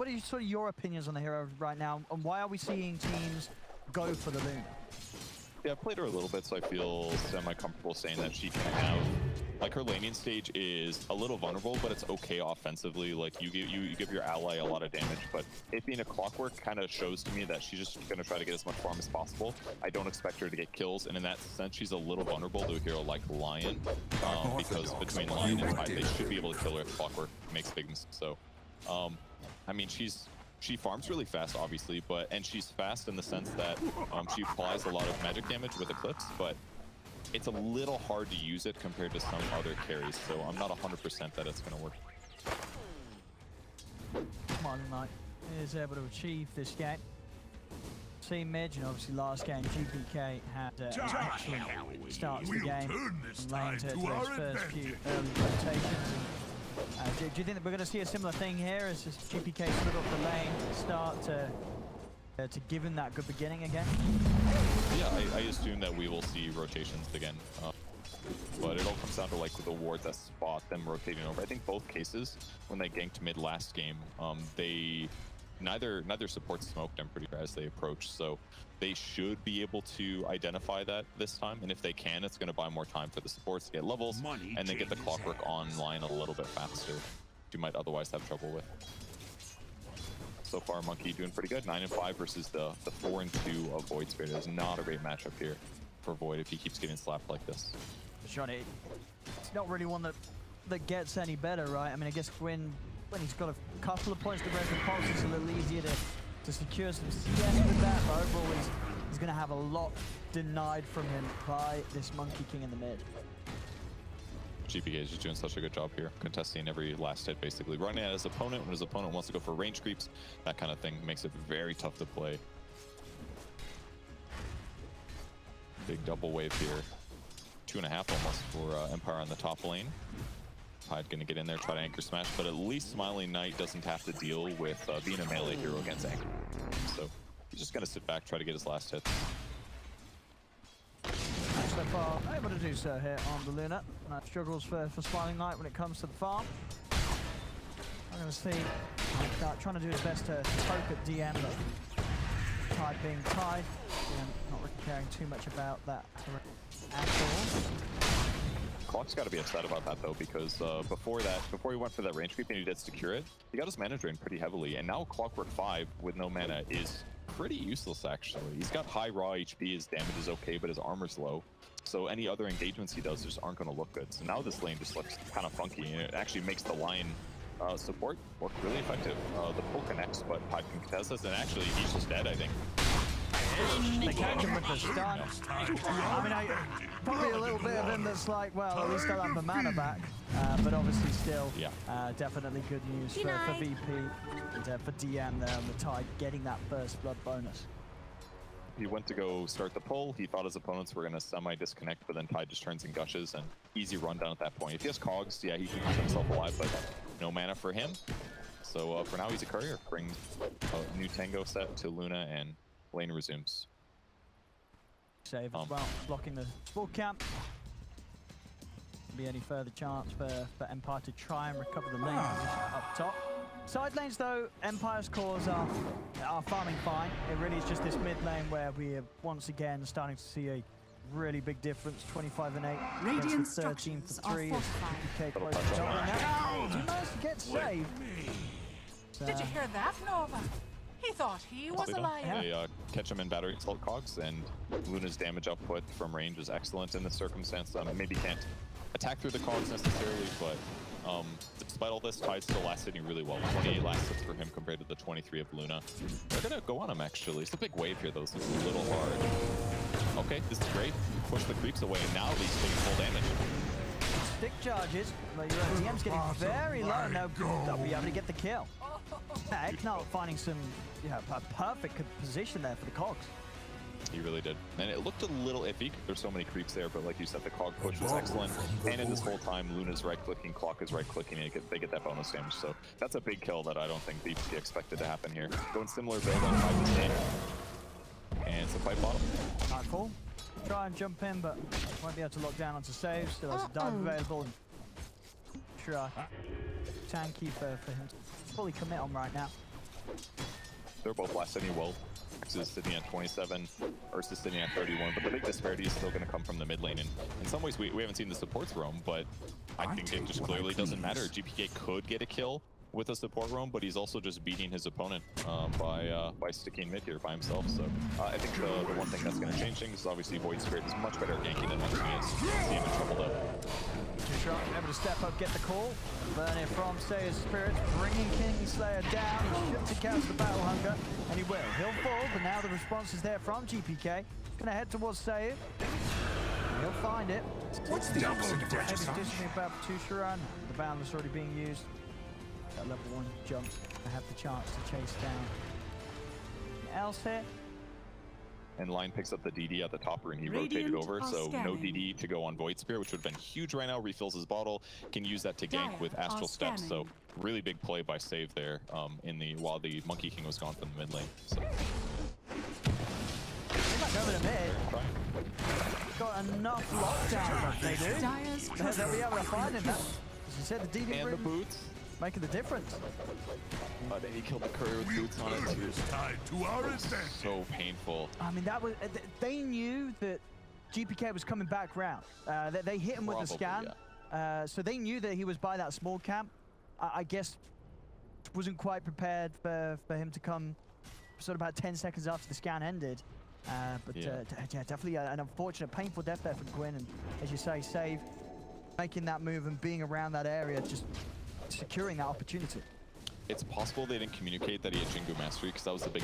what are sort of your opinions on the hero right now, and why are we seeing teams go for the Luna? Yeah, I've played her a little bit, so I feel semi-comfortable saying that she can have, like, her laning stage is a little vulnerable, but it's okay offensively. Like, you give your ally a lot of damage, but it being a Clockwerk kind of shows to me that she's just going to try to get as much farm as possible. I don't expect her to get kills, and in that sense, she's a little vulnerable to a hero like Lion, because between Lion and Tide, they should be able to kill her if Clockwerk makes big mistakes. So, I mean, she farms really fast, obviously, and she's fast in the sense that she applies a lot of magic damage with Eclipse, but it's a little hard to use it compared to some other carries, so I'm not 100% that it's going to work. Maiden is able to achieve this game. Team mid, and obviously last game GPK had an excellent start to the game. Lane to those first few early rotations. Do you think that we're going to see a similar thing here as just GPK split up the lane, start to give him that good beginning again? Yeah, I assume that we will see rotations again, but it all comes down to like the wards that spot them rotating over. I think both cases, when they ganked mid last game, they neither support smoked, I'm pretty sure, as they approach, so they should be able to identify that this time, and if they can, it's going to buy more time for the supports to get levels and then get the Clockwerk online a little bit faster, you might otherwise have trouble with. So far, Monkey doing pretty good. 9-5 versus the 4-2 of Void Spirit. Is not a great matchup here for Void if he keeps getting slapped like this. Johnny, it's not really one that gets any better, right? I mean, I guess when he's got a couple of points to break the pulse, it's a little easier to secure some CS with that, but overall he's going to have a lot denied from him by this Monkey King in the mid. GPK is just doing such a good job here, contesting every last hit, basically. Running at his opponent when his opponent wants to go for range creeps, that kind of thing makes it very tough to play. Big double wave here. 2.5 almost for Empire on the top lane. Tide gonna get in there, try to anchor smash, but at least Smiling Knight doesn't have to deal with being a melee hero against anchor. So he's just gonna sit back, try to get his last hit. So far, able to do so here on the Luna. Struggles for Smiling Knight when it comes to the farm. I'm going to see trying to do his best to poke at DM, but Tide being Tide. Not really caring too much about that at all. Clock's got to be upset about that though, because before he went for that range creep and he did secure it, he got his mana drained pretty heavily, and now Clockwerk 5 with no mana is pretty useless actually. He's got high raw HP, his damage is okay, but his armor's low. So any other engagements he does just aren't going to look good. So now this lane just looks kind of funky, and it actually makes the Lion support work really effective. The pull connects, but Tide can contest this, and actually he's just dead, I think. They catch him with the stun. I mean, probably a little bit of him that's like, well, at least I'll have the mana back. But obviously still, definitely good news for VP and for DM there on the Tide, getting that first blood bonus. He went to go start the pull. He thought his opponents were going to semi-disconnect, but then Tide just turns and gushes, and easy rundown at that point. If he has cogs, yeah, he can keep himself alive, but no mana for him. So for now, he's a courier. Brings a new Tango set to Luna, and lane resumes. Save as well, blocking the full camp. Be any further chance for Empire to try and recover the lane position up top. Side lanes though, Empire's cores are farming fine. It really is just this mid lane where we are once again starting to see a really big difference. 25 and 8 Radiant 13 for 3. Did You managed to get saved. Did you hear that, Nova? He thought he was alive. They catch him in battery assault cogs, and Luna's damage output from range is excellent in this circumstance. Maybe can't attack through the cogs necessarily, but despite all this, Tide's still last hitting really well. 28 last hits for him compared to the 23 of Luna. They're gonna go on him actually. It's a big wave here though, so it's a little hard. Okay, this is great. Push the creeps away, and now he's taking full damage. Stick charges, but your DM's getting very low. No, they'll be able to get the kill. EcNart finding some, a perfect position there for the cogs. He really did. And it looked a little iffy. There's so many creeps there, but like you said, the cog push was excellent. And in this whole time, Luna's right-clicking, Clock is right-clicking, and they get that bonus damage. So that's a big kill that I don't think VP expected to happen here. Going similar build on 5-8. And it's a fight bottom. Nightfall. Try and jump in, but won't be able to lock down onto save. Still has a dive available. And try tanky for him to fully commit on right now. They're both last sitting well. X is sitting at 27, Ursa is sitting at 31, but the big disparity is still going to come from the mid lane. And in some ways, we haven't seen the supports roam, but I think it just clearly doesn't matter. GPK could get a kill with a support roam, but he's also just beating his opponent by sticking mid here by himself. So I think the one thing that's going to change things is obviously Void Spirit is much better at ganking than Monkey is. See him in trouble though. Petushara able to step up, get the call. Burn it from sayuw Spirit, bringing Kingslayer down. He should take out the Battle Hunger, and he will. He'll fall, but now the response is there from GPK. Gonna head towards sayuw. He'll find it. What's the opposite of Maybe Renaissance? dishing about Petushara, and the Boundless already being used. That level 1 jump to have the chance to chase down. Anything else here? And Lion picks up the DD at the top and he rotated over, so no DD to go on Void Spear, which would have been huge right now. Refills his bottle, can use that to gank with Astral Steps. So really big play by sayuw there while the Monkey King was gone from the mid lane. So. Over the mid. Got enough lockdown, they do. They'll be able to find him. As you said, the DD and the boots making the difference. But then he killed the courier with boots on it too. So painful. I mean, that was they knew that GPK was coming back round. They hit him with the scan, yeah. So they knew that he was by that small camp. I guess wasn't quite prepared for him to come sort of about 10 seconds after the scan ended. Yeah, definitely an unfortunate, painful death there for Gwyn, and as you say, sayuw making that move and being around that area, just securing that opportunity. It's possible they didn't communicate that he had Jingu Mastery, because that was the big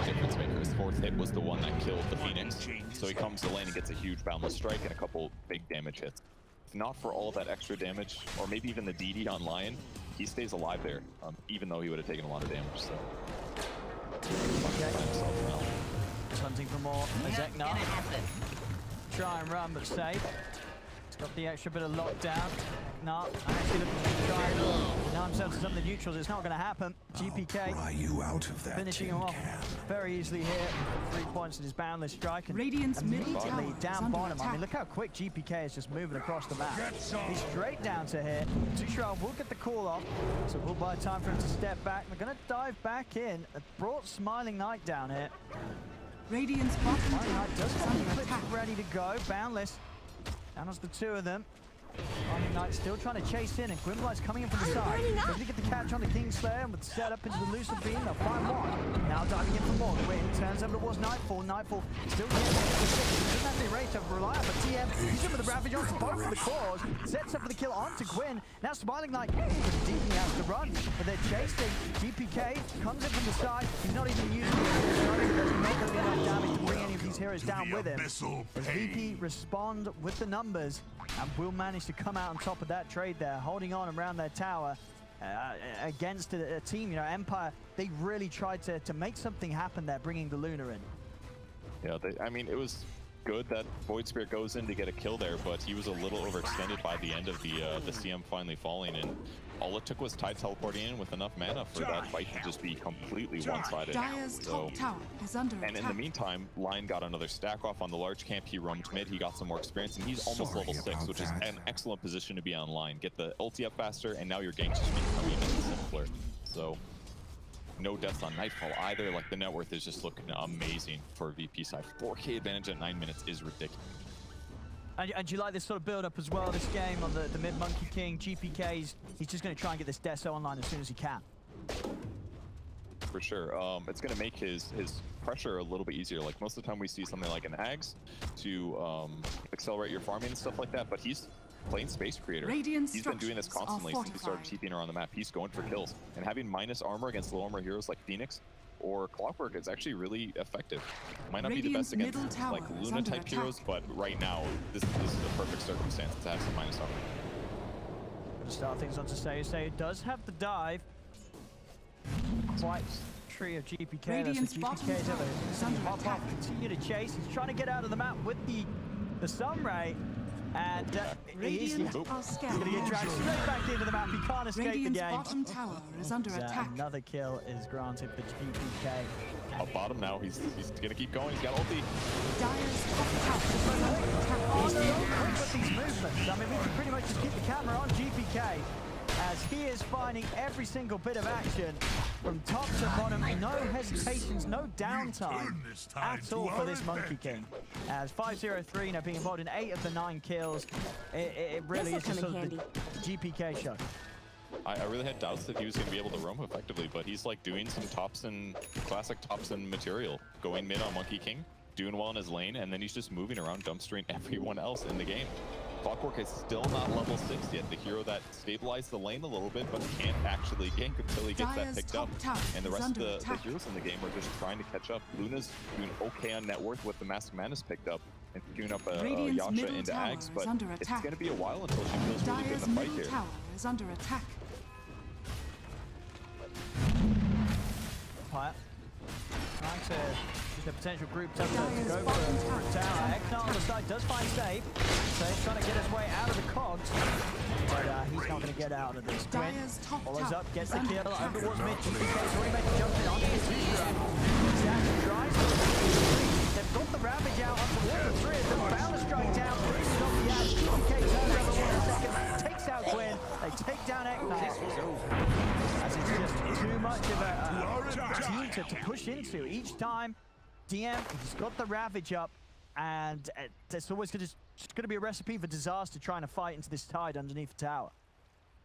difference maker. His fourth hit was the one that killed the Phoenix. So he comes to lane and gets a huge Boundless Strike and a couple big damage hits. If not for all that extra damage, or maybe even the DD on Lion, he stays alive there, even though he would have taken a lot of damage. So. Okay. Just hunting for more. EcNart. Try and run, but safe. He's got the extra bit of lockdown. EcNart actually looking to try and now himself to some of the neutrals. It's not going to happen. GPK finishing him off very easily here. 3 points in his Boundless Strike. And immediately down bottom. I mean, look how quick GPK is just moving across the map. He's straight down to here. Petushara will get the call off, so we'll buy time for him to step back. They're going to dive back in. Brought Smiling Knight down here. Radiant's bottom tower does have the clips ready to go. Boundless. Down as the two of them. Smiling Knight still trying to chase in, and gwynbleidd's coming in from the side. Able to get the catch on the Kingslayer, and with the setup into the Lucid Beam, they'll find one. Now diving in for more. Gwyn turns over towards Nightfall. Nightfall still getting the six. Doesn't have any rate to rely on, but TM, he's in with the Ravage onto both for the cause. Sets up for the kill onto Gwyn. Now Smiling Knight, he has to run, but they're chasing. GPK comes in from the side. He's not even using it. He's not even enough damage to bring any of these heroes down with him. As VP respond with the numbers, and will manage to come out on top of that trade there, holding on around their tower against a team, you know, Empire. They really tried to make something happen there, bringing the Luna in. Yeah, I mean, it was good that Void Spirit goes in to get a kill there, but he was a little overextended by the end of the CM finally falling, and all it took was Tide teleporting in with enough mana for that fight to just be completely one-sided. Top tower is under and in the meantime, Lion got another stack off on the large camp. He roamed mid, he got some more experience, and he's almost level 6, which is an excellent position to be on line. Get the ulti up faster, and now your ganks just become even simpler. So, no deaths on Nightfall either. Like, the net worth is just looking amazing for VP side. 4K advantage at 9 minutes is ridiculous. And you like this sort of build-up as well, this game on the mid-Monkey King. GPK's, he's just going to try and get this Deso online as soon as he can. For sure. It's going to make his pressure a little bit easier. Like, most of the time we see something like an Ags to accelerate your farming and stuff like that, but he's playing Space Creator. He's been doing this constantly since he started TPing around the map. He's going for kills. And having minus armor against low armor heroes like Phoenix or Clockwerk is actually really effective. Might not be the best against like Luna type heroes, but right now this is the perfect circumstance to have some minus armor. Gonna start things onto sayuw. sayuw does have the dive. Quite tree of GPK. That's the GPK's ever. Hop off, continue to chase. He's trying to get out of the map with the Sunray. And he's going to get dragged straight back into the map. He can't escape the game. Bottom tower is under attack. Another kill is granted for GPK. Up bottom now, he's going to keep going. He's got ulti. Dire's top tower is under attack. With these movements, I mean, we can pretty much just keep the camera on GPK as he is finding every single bit of action from top to bottom, hesitations, no downtime at all for this Monkey King. As 503 now being involved in 8 of the 9 kills, it really is just sort of the GPK show. I really had doubts that he was going to be able to roam effectively, but he's like doing some classic Thompson material, going mid on Monkey King, doing well in his lane, and then he's just moving around, dumpstering everyone else in the game. Clockwerk is still not level 6 yet, the hero that stabilized the lane a little bit, but can't actually gank until he gets that picked up. And the rest of the heroes in the game are just trying to catch up. Luna's doing okay on net worth with the Mask Madness picked up, and queuing up a Yasha into Ags, but it's going to be a while until she feels really good in the fight here. Tower is under attack. Trying to use the potential group to go for a tower. EcNart on the side does find Save. Save's trying to get his way out of the cogs, but he's not going to get out of this. Gwyn follows up, gets the kill over towards mid. GPK's already made the jump in onto Petushara. Zack tries to they've got the Ravage out up towards the 3 of them. Bound to strike down, pushes off the edge. GPK turns over 1 second, takes out Gwyn. They take down EcNart. As it's just too much of a team to push into. Each time, DM, he's got the Ravage up, and it's always going to be a recipe for disaster trying to fight into this tide underneath the tower.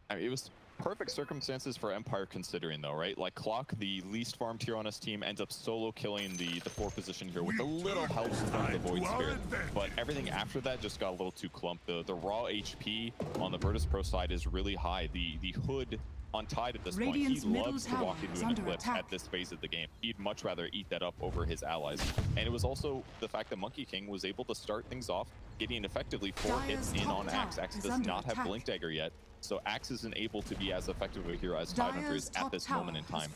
I mean, it was perfect circumstances for Empire considering though, right? Like Clock, the least farmed hero on his team, ends up solo killing the 4 position here with a little help from the Void Spirit. But everything after that just got a little too clumped. The raw HP on the Virtus Pro side is really high. The Hood on Tide at this point, he loves to walk into an Eclipse at this phase of the game. He'd much rather eat that up over his allies. And it was also the fact that Monkey King was able to start things off, getting effectively 4 hits in on Axe. Axe does not have Blink Dagger yet, so Axe isn't able to be as effective a hero as Tidehunter is at this moment in time.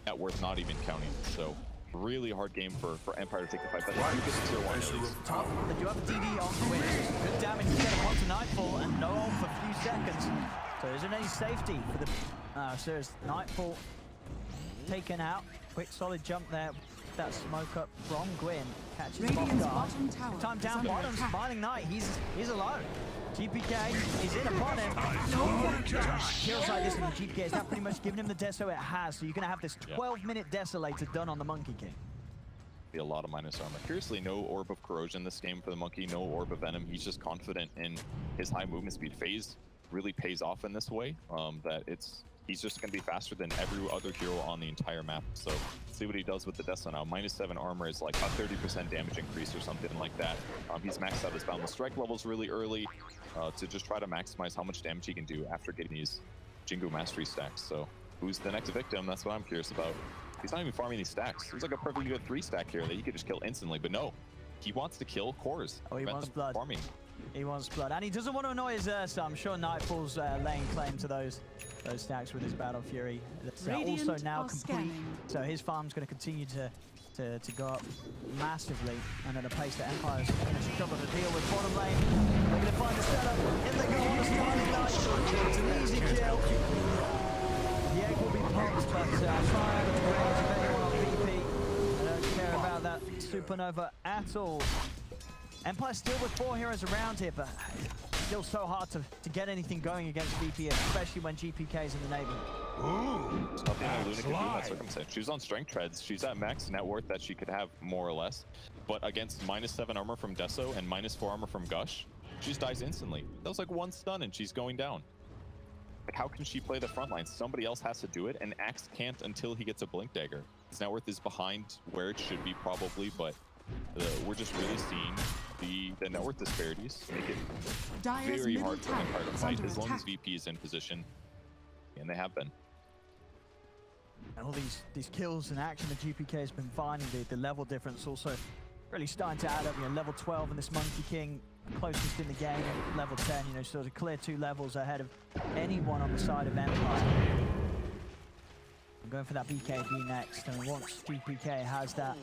Net worth not even counting, so really hard game for Empire to take the fight, but they do get to tier 1 at least. They do have a DD on Gwyn. Good damage to get him onto Nightfall, and no ult for a few seconds. So there isn't any safety for the Sirius. Nightfall taken out. Quick solid jump there. That smoke up from Gwyn. Catches him off guard. Time down bottom, Smiling Knight. He's alone. GPK is in upon him. Kills like this, and the GPK is now pretty much giving him the deso it has. So you're going to have this 12-minute desolator done on the Monkey King. Be a lot of minus armor. Curiously, no Orb of Corrosion this game for the Monkey, no Orb of Venom. He's just confident in his high movement speed. Phase really pays off in this way, that he's just going to be faster than every other hero on the entire map. So see what he does with the Deso now. -7 armor is like a 30% damage increase or something like that. He's maxed out his Boundless Strike levels really early to just try to maximize how much damage he can do after getting these Jingu Mastery stacks. So who's the next victim? That's what I'm curious about. He's not even farming these stacks. There's like a perfectly good 3-stack here that he could just kill instantly, but no. He wants to kill cores. Oh, he wants blood. Farming. He wants blood, and he doesn't want to annoy his Ursa. I'm sure Nightfall's laying claim to those stacks with his Battle Fury. That's also now complete, so his farm's going to continue to go up massively, and at a pace that Empire's going to struggle to deal with. Bottom lane, they're going to find the setup. In they go on a Smiling Knight. It's an easy kill. The egg will be popped, but far out of the range of anyone on VP. I don't care about that Supernova at all. Empire still with 4 heroes around here, but still so hard to get anything going against VP, especially when GPK is in the neighborhood. There's nothing that Luna can do in that circumstance. She's on strength treads. She's at max net worth that she could have more or less, but against -7 armor from Deso and -4 armor from Gush, she just dies instantly. That was like 1 stun and she's going down. Like, how can she play the front line? Somebody else has to do it, and Axe can't until he gets a Blink Dagger. His net worth is behind where it should be probably, but we're just really seeing the net worth disparities make it very hard for Empire to fight as long as VP is in position, and they have been. And all these kills and action that GPK has been finding, the level difference also really starting to add up. You know, level 12 and this Monkey King closest in the game, and level 10, you know, sort of clear 2 levels ahead of anyone on the side of Empire. I'm going for that BKB next, and once GPK has that,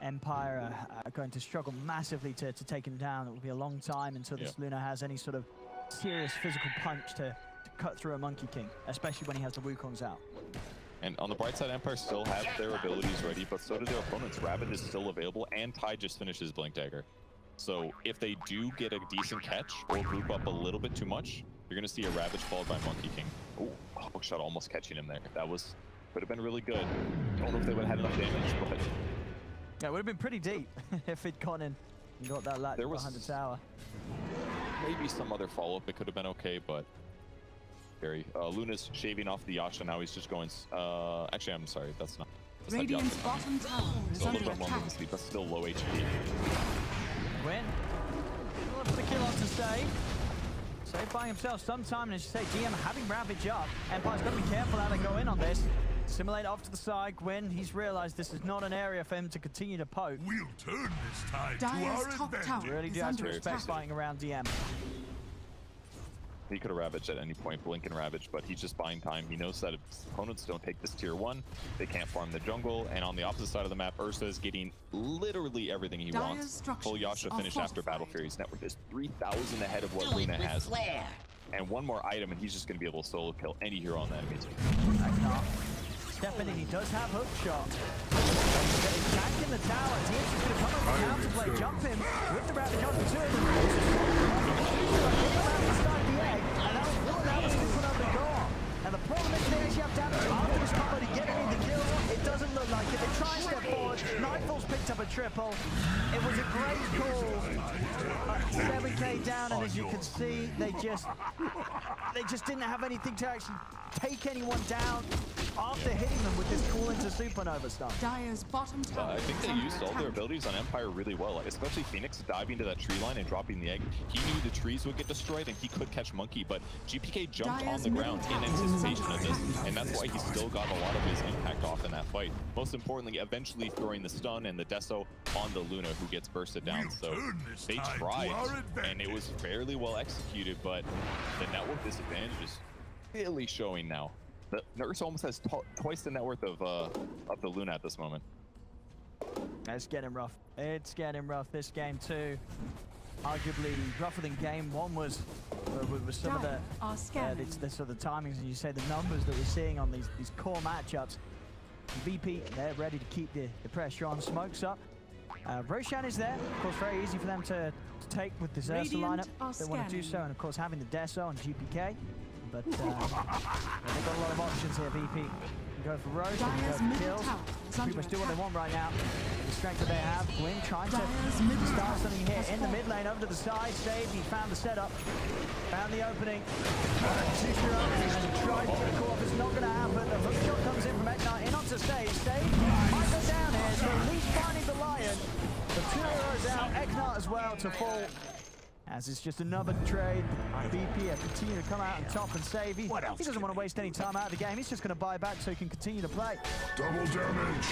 Empire are going to struggle massively to take him down. It will be a long time until this Luna has any sort of serious physical punch to cut through a Monkey King, especially when he has the Wukongs out. And on the bright side, Empire still have their abilities ready, but so do their opponents. Ravage is still available, and Tide just finished his Blink Dagger. So if they do get a decent catch or group up a little bit too much, you're going to see a Ravage followed by Monkey King. Oh, hookshot almost catching him there. That was Could have been really good. Don't know if they would have had enough damage, but Yeah, it would have been pretty deep if it'd gone in and got that latch behind the tower. Maybe some other follow-up, it could have been okay, but very. Luna's shaving off the Yasha now. He's just going. Actually, I'm sorry. That's not. Radiant's bottom tower is a under little bit more attack. movement speed, but still low HP. Gwyn. Look for the kill off to Save. Save by himself sometime, and as you say, DM having Ravage up. Empire's got to be careful how they go in on this. Simulate off to the side. Gwyn, he's realized this is not an area for him to continue to poke. We'll turn this tide to Dyer's our top advantage. tower Really is do have to under respect attack. fighting around DM. He could have ravaged at any point, blink and ravage, but he's just buying time. He knows that if his opponents don't take this tier 1, they can't farm the jungle. And on the opposite side of the map, Ursa is getting literally everything he Dyer's wants. structures Full Yasha are finished after Battle fortified. Fury. His net worth is 3,000 ahead of what Luna has. And one more item, and he's just going to be able to solo kill any hero on the enemy team. EcNart stepping in, he does have hook shot. He's back in the tower. Team's just going to come up with counterplay, jump him with the Ravage on the two of them. Inside the egg, and that was one that was put up the goal. And the problem is they actually have damage after this combo to get any of the kill. It doesn't look like it. They try and step forward. Nightfall's picked up a triple. It was a great call. 7k down, and as you can see, they just didn't have anything to actually take anyone down after hitting them with this call into supernova stuff. Dyer's bottom tower I think is they under used all attack. their abilities on Empire really well, like, especially Phoenix diving to that tree line and dropping the egg. He knew the trees would get destroyed and he could catch Monkey, but GPK jumped Dyer's on the ground middle in tower is anticipation under of this, attack. and that's why he still got a lot of his impact off in that fight. Most importantly, eventually throwing the stun and the Deso on the Luna, who gets bursted down. We'll So turn this they tide to tried, our and it advantage. was fairly well executed, but the network disadvantage is really showing now. The Ursa almost has twice the net worth of the Luna at this moment. It's getting rough. It's getting rough. This game too, arguably rougher than game one was. With some of the sort of timings, and you say the numbers that we're seeing on these core matchups. VP, they're ready to keep the pressure on. Smokes up. Roshan is there. Of course, very easy for them to take with this Ursa lineup. They want to do so, and of course having the Deso and GPK. But they've got a lot of options here, VP. Can go for Rose, can go for kills. Pretty much do what they want right now. The strength that they have. Gwyn trying to start something here in the mid lane, over to the side. Save, he found the setup, found the opening. Petushara tried to get caught. It's not going to happen. The hook shot comes in from EcNart, in onto Save. Save might go down here, so at least finding the Lion. The 2 heroes out, EcNart as well to fall. As it's just another trade. VP continue to come out and top and save. He doesn't want to waste any time out of the game. He's just going to buy back so he can continue to play. Double damage.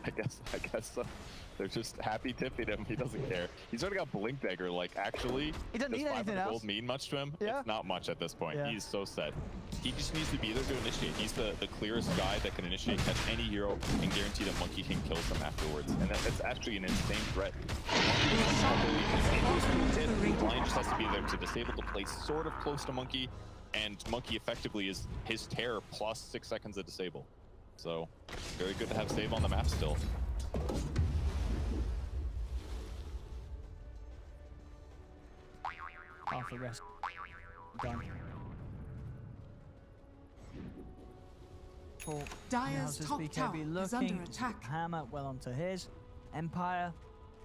I guess so. They're just happy tipping him. He doesn't care. He's already got Blink Dagger. Like, actually, he doesn't does need anything 500 else. gold mean much to him? Yeah. It's not much at this point. Yeah. He's so set. He just needs to be there to initiate. He's the clearest guy that can initiate, catch any hero, and guarantee that Monkey can kill them afterwards. And that's actually an insane threat. Lion just has to be there to disable the play sort of close to Monkey, and Monkey effectively is his tear plus 6 seconds of disable. So, very good to have save on the map still. Half the rest done. Dyer's top tower is under attack. Hammer well onto his. Empire,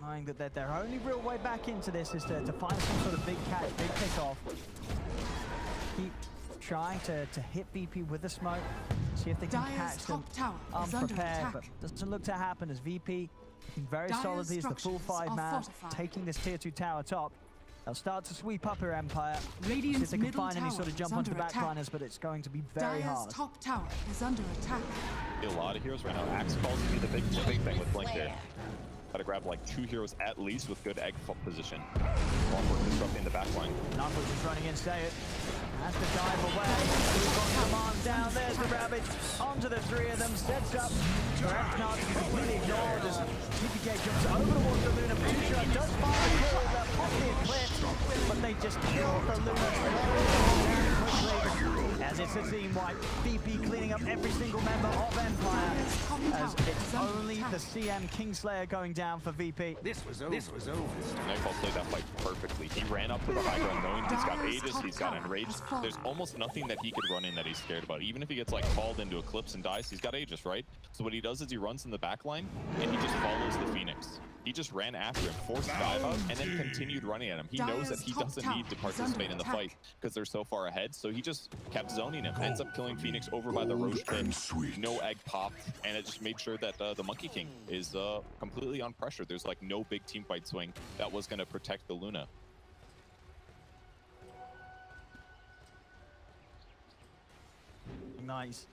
knowing that their only real way back into this is to find some sort of big catch, big pick-off. Keep trying to hit VP with the smoke, see if they can catch them unprepared, but doesn't look to happen as VP looking very solidly as the full 5-man, taking this tier 2 tower top. They'll start to sweep up her Empire, see if they can find any sort of jump onto the backliners, but it's going to be very hard. Dyer's top tower is under attack. A lot of heroes right now. Axe calls to be the big thing with Blink there. Gotta grab like 2 heroes at least with good egg position. While we're disrupting the backline. Nightfall just running in, say it. Has to dive away. He's got command down. There's the Ravage. Onto the 3 of them. Sets up. EcNart is completely ignored as GPK jumps over towards the Luna. Petushara does find the call. They're possibly eclipsed, but they just killed the Luna quickly. As it's a team wipe. VP cleaning up every single member of Empire. As it's is under only attack. the CM Kingslayer going down for VP. This was over. Nightfall played that fight perfectly. He ran up to the high ground knowing he's got Aegis, he's got Enraged. There's almost nothing that he could run in that he's scared about. Even if he gets like called into Eclipse and dies, he's got Aegis, right? So what he does is he runs in the back line and he just follows the Phoenix. He just ran after him, forced dive out, and then continued running at him. He knows that he doesn't need to participate in the fight because they're so far ahead, so he just kept zoning him. Ends up killing Phoenix over by the Roche pit. No egg popped, and it just made sure that the Monkey King is completely on pressure. There's like no big team fight swing that was going to protect the Luna. Nice.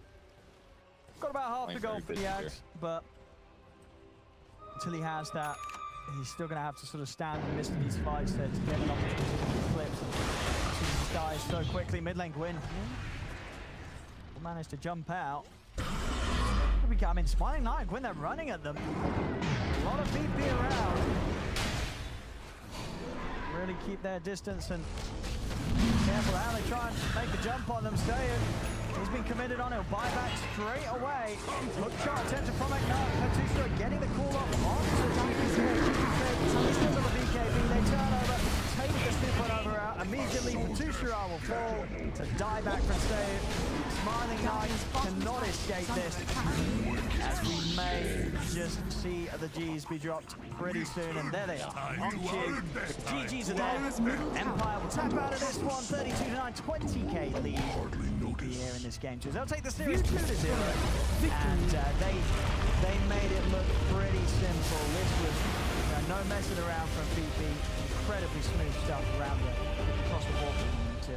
Got about half the goal for the Axe, but until he has that, he's still going to have to sort of stand in the midst of these fights to get an opportunity to clips. He dies so quickly. Mid lane Gwyn will manage to jump out. I mean, Smiling Knight, Gwyn, they're running at them. A lot of VP around. Really keep their distance and careful how they try and make the jump on them. Sayuw, he's been committed on it. Buy back straight away. Hook shot attempted from EcNart. Petushara getting the call off onto the still got the BKB. They turn over, take the super over out. Immediately, Petushara will fall to die back from Sayuw. Smiling Knight cannot escape this, as we may just see the G's be dropped pretty soon, and there they are, on cue. GG's are there. Empire will tap out of this one, 32-9, 20k lead here in this game. So they'll take the series 2-0, and they made it look pretty simple. This was no messing around from VP, incredibly smooth stuff around across the board.